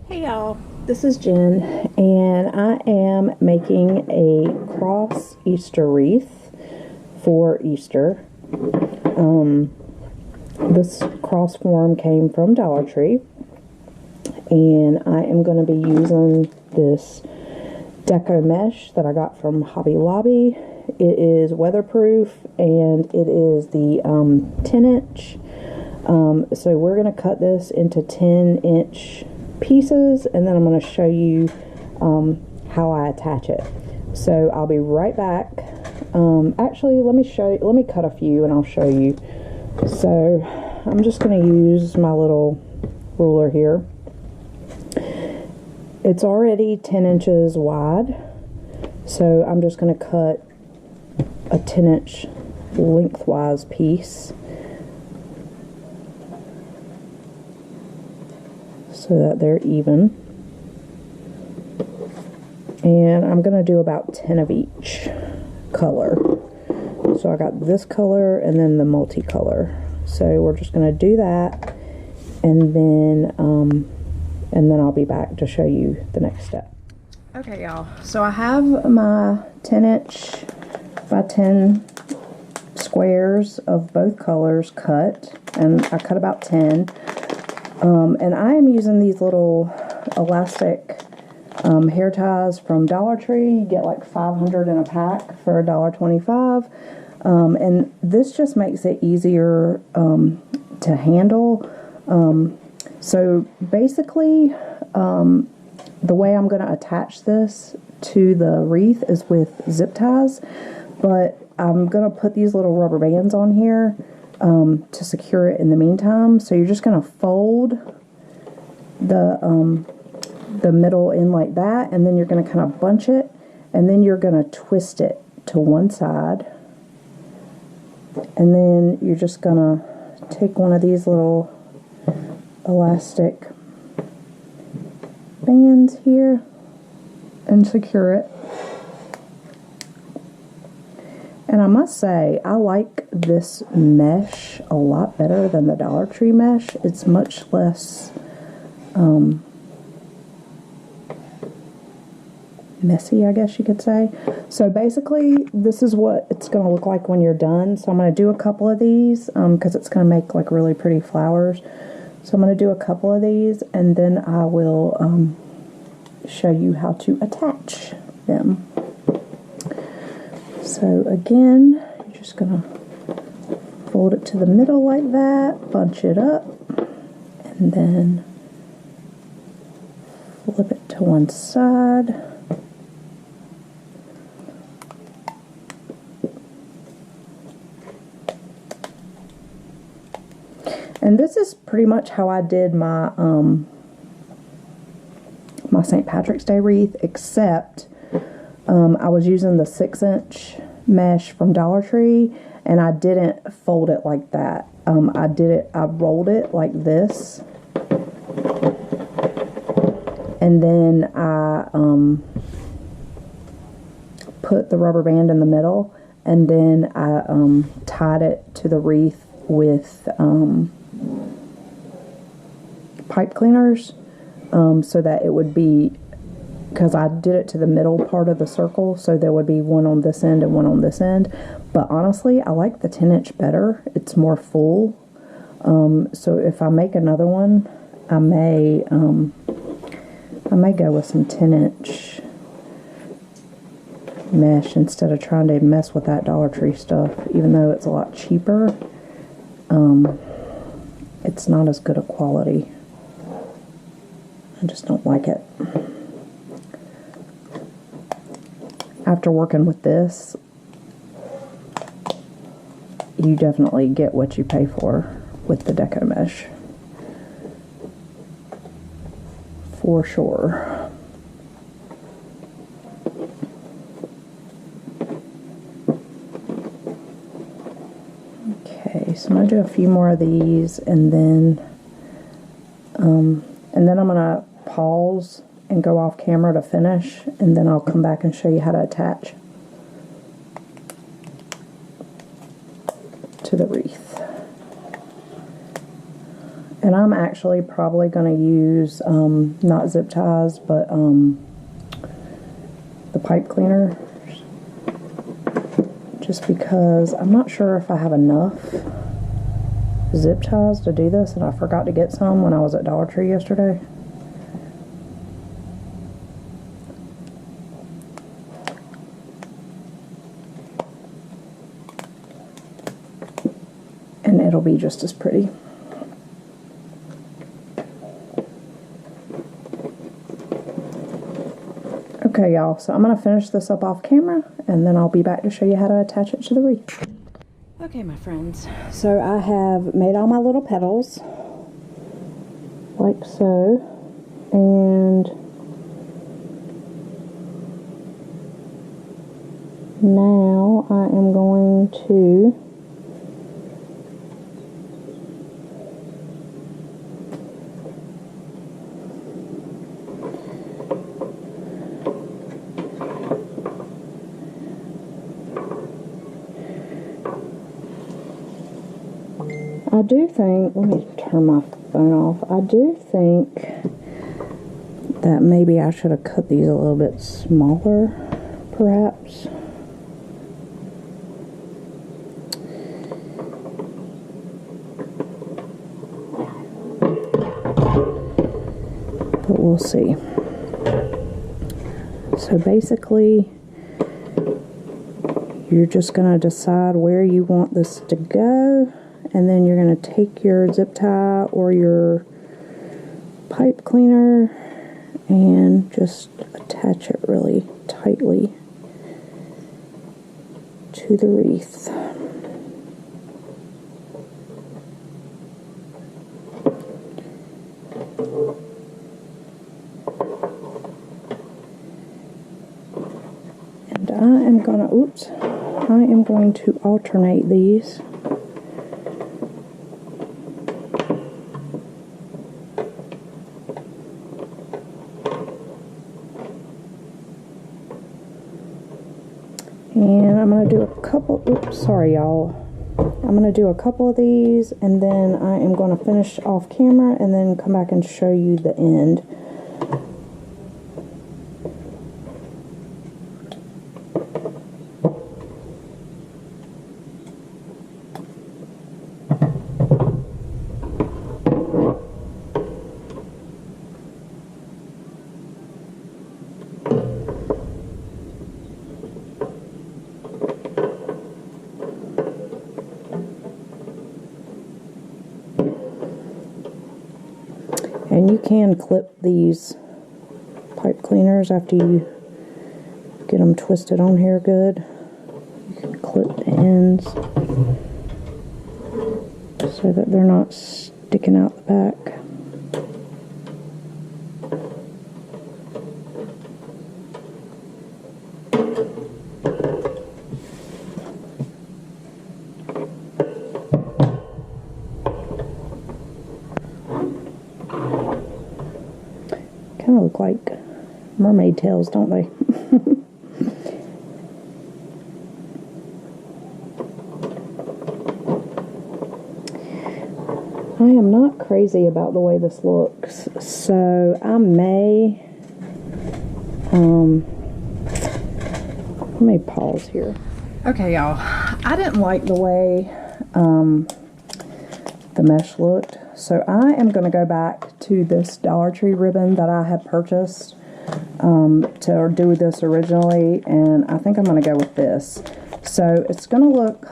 Hey y'all, this is Jen, and I am making a cross Easter wreath for Easter. This cross form came from Dollar Tree, and I am going to be using this deco mesh that I got from Hobby Lobby. It is weatherproof, and it is the 10-inch. So we're going to cut this into 10-inch pieces, and then I'm going to show you how I attach it. So I'll be right back. Actually, let me cut a few and I'll show you. So I'm just going to use my little ruler here. It's already 10 inches wide, so I'm just going to cut a 10-inch lengthwise piece so that they're even. And I'm going to do about 10 of each color. So I got this color and then the multicolor. So we're just going to do that, and then I'll be back to show you the next step. Okay, y'all. So I have my 10-inch by 10 squares of both colors cut, and I cut about 10. And I am using these little elastic hair ties from Dollar Tree. You get like 500 in a pack for $1.25. And this just makes it easier to handle. So basically, the way I'm going to attach this to the wreath is with zip ties, but I'm going to put these little rubber bands on here to secure it in the meantime. So you're just going to fold the middle in like that, and then you're going to kind of bunch it, and then you're going to twist it to one side, and then you're just going to take one of these little elastic bands here and secure it. And I must say, I like this mesh a lot better than the Dollar Tree mesh. It's much less messy, I guess you could say. So basically, this is what it's going to look like when you're done. So I'm going to do a couple of these because it's going to make like really pretty flowers. So I'm going to do a couple of these, and then I will show you how to attach them. So again, you're just going to fold it to the middle like that, bunch it up, and then flip it to one side. And this is pretty much how I did my my St. Patrick's Day wreath, except I was using the 6-inch mesh from Dollar Tree, and I didn't fold it like that. I rolled it like this, and then I put the rubber band in the middle, and then I tied it to the wreath with pipe cleaners, so that it would be, because I did it to the middle part of the circle, so there would be one on this end and one on this end. But honestly, I like the 10-inch better. It's more full. So if I make another one, I may go with some 10-inch mesh instead of trying to mess with that Dollar Tree stuff. Even though it's a lot cheaper, it's not as good a quality. I just don't like it. After working with this, you definitely get what you pay for with the deco mesh, for sure. Okay, so I'm going to do a few more of these, and then I'm going to pause and go off camera to finish, and then I'll come back and show you how to attach to the wreath. And I'm actually probably going to use, not zip ties, but the pipe cleaner. Just because I'm not sure if I have enough zip ties to do this, and I forgot to get some when I was at Dollar Tree yesterday. And it'll be just as pretty. Okay, y'all, so I'm going to finish this up off camera, and then I'll be back to show you how to attach it to the wreath. Okay, my friends, so I have made all my little petals, like so, and now I am going to I do think, let me turn my phone off. I do think that maybe I should have cut these a little bit smaller, perhaps. But we'll see. So basically, you're just going to decide where you want this to go. And then you're going to take your zip tie or your pipe cleaner and just attach it really tightly to the wreath. And I am going to alternate these. And I'm going to do a couple, oops, sorry y'all. I'm going to do a couple of these, and then I am going to finish off camera and then come back and show you the end. And you can clip these pipe cleaners after you get them twisted on here good. You can clip the ends so that they're not sticking out the back. Kind of look like mermaid tails, don't they? I am not crazy about the way this looks, so I may, let me pause here. Okay, y'all, I didn't like the way the mesh looked, so I am going to go back to this Dollar Tree ribbon that I had purchased to do this originally, and I think I'm going to go with this. So it's going to look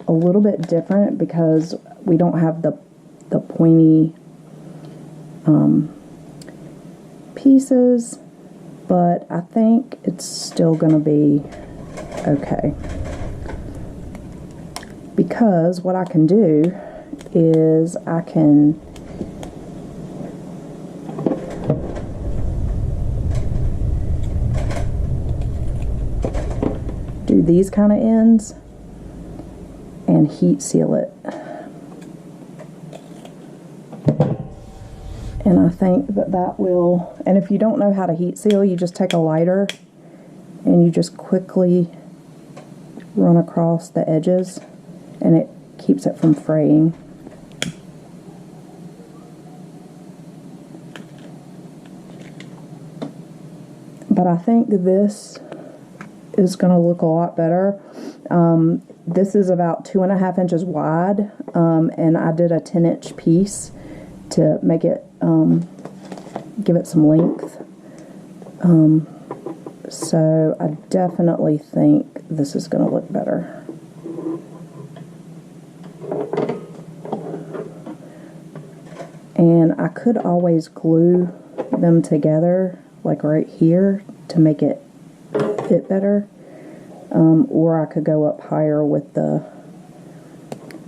a little bit different because we don't have the pointy pieces, but I think it's still going to be okay. Because what I can do is I can do these kind of ends and heat seal it. And I think that that will, and if you don't know how to heat seal, you just take a lighter and you just quickly run across the edges and it keeps it from fraying. but I think this is going to look a lot better. This is about 2.5 inches wide, and I did a 10-inch piece to make it, give it some length. So I definitely think this is going to look better. And I could always glue them together, like right here, to make it fit better. Or I could go up higher with the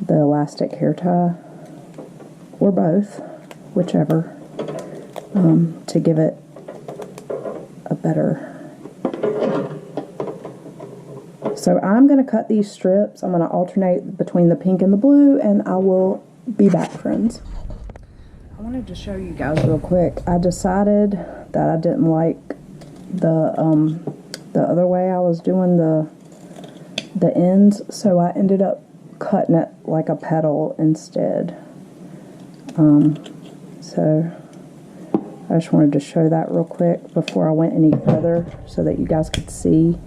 elastic hair tie, or both, whichever, to give it a better. So I'm going to cut these strips. I'm going to alternate between the pink and the blue, and I will be back, friends. I wanted to show you guys real quick. I decided that I didn't like the other way I was doing the ends, so I ended up cutting it like a petal instead. So I just wanted to show that real quick before I went any further, so that you guys could see.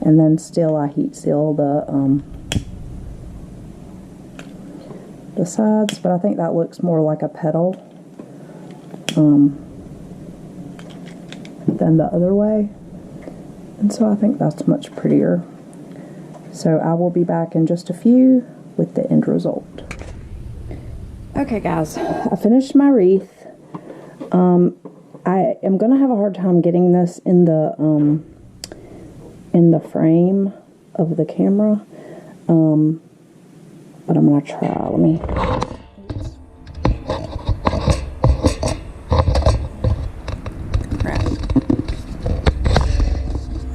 And then still I heat seal the sides, but I think that looks more like a petal than the other way, and so I think that's much prettier. So I will be back in just a few with the end result. Okay guys, I finished my wreath. I am gonna have a hard time getting this in the frame of the camera, but I'm gonna try. Let me. Crap.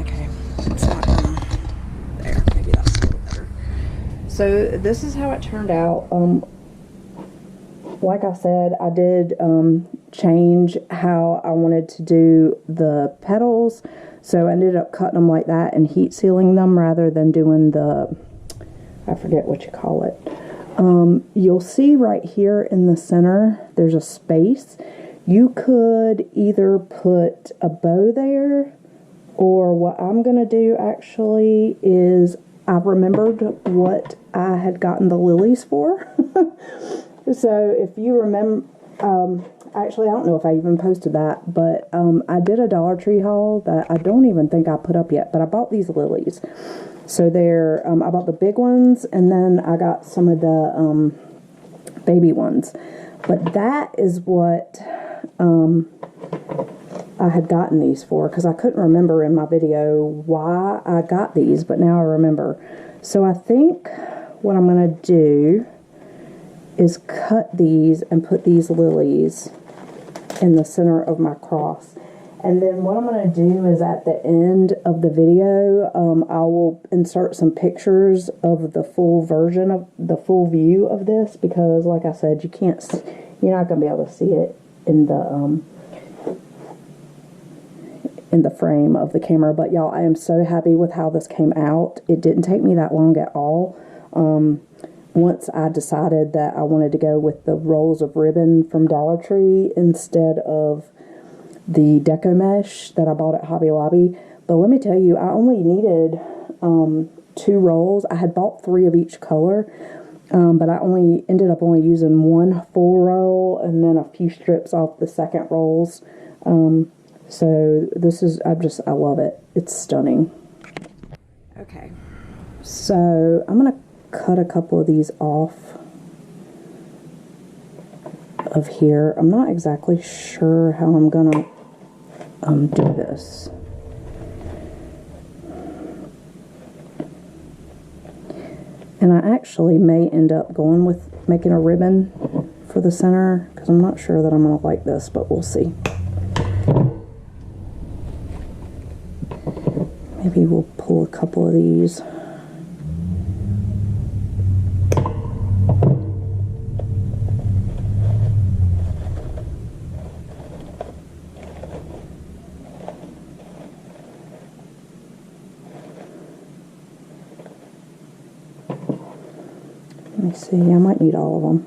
Okay, it's not gonna. There, maybe that's a little better. So this is how it turned out. Like I said, I did change how I wanted to do the petals, so I ended up cutting them like that and heat sealing them rather than doing the, I forget what you call it. You'll see right here in the center there's a space. You could either put a bow there, or what I'm gonna do actually is, I remembered what I had gotten the lilies for. So if you remember, actually I don't know if I even posted that, but I did a Dollar Tree haul that I don't even think I put up yet, but I bought these lilies. So they're, I bought the big ones, and then I got some of the baby ones. But that is what I had gotten these for, because I couldn't remember in my video why I got these, but now I remember. So I think what I'm going to do is cut these and put these lilies in the center of my cross. And then what I'm going to do is, at the end of the video, I will insert some pictures of the full version of the full view of this, because like I said, you're not going to be able to see it in the frame of the camera. But y'all, I am so happy with how this came out. It didn't take me that long at all. Once I decided that I wanted to go with the rolls of ribbon from Dollar Tree instead of the deco mesh that I bought at Hobby Lobby. But let me tell you, I only needed 2 rolls. I had bought 3 of each color, but I ended up using 1 full roll and then a few strips off the second rolls. So this is, I love it. It's stunning. Okay, so I'm gonna cut a couple of these off of here. I'm not exactly sure how I'm gonna do this. And I actually may end up going with making a ribbon for the center, because I'm not sure that I'm gonna like this, but we'll see. Maybe we'll pull a couple of these. Let me see, I might need all of them.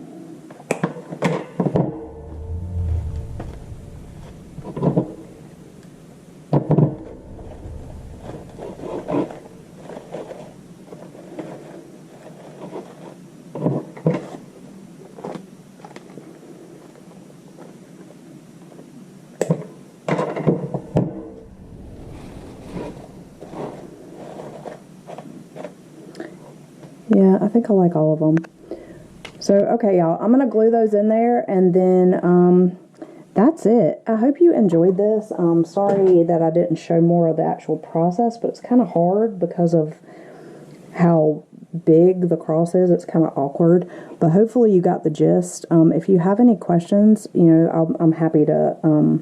Yeah, I think I like all of them. So, okay, y'all, I'm going to glue those in there, and then that's it. I hope you enjoyed this. Sorry that I didn't show more of the actual process, but it's kind of hard because of how big the cross is. It's kind of awkward, but hopefully you got the gist. If you have any questions, you know, I'm happy to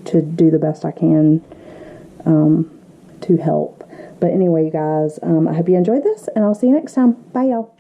do the best I can to help. But anyway, you guys, I hope you enjoyed this, and I'll see you next time. Bye, y'all.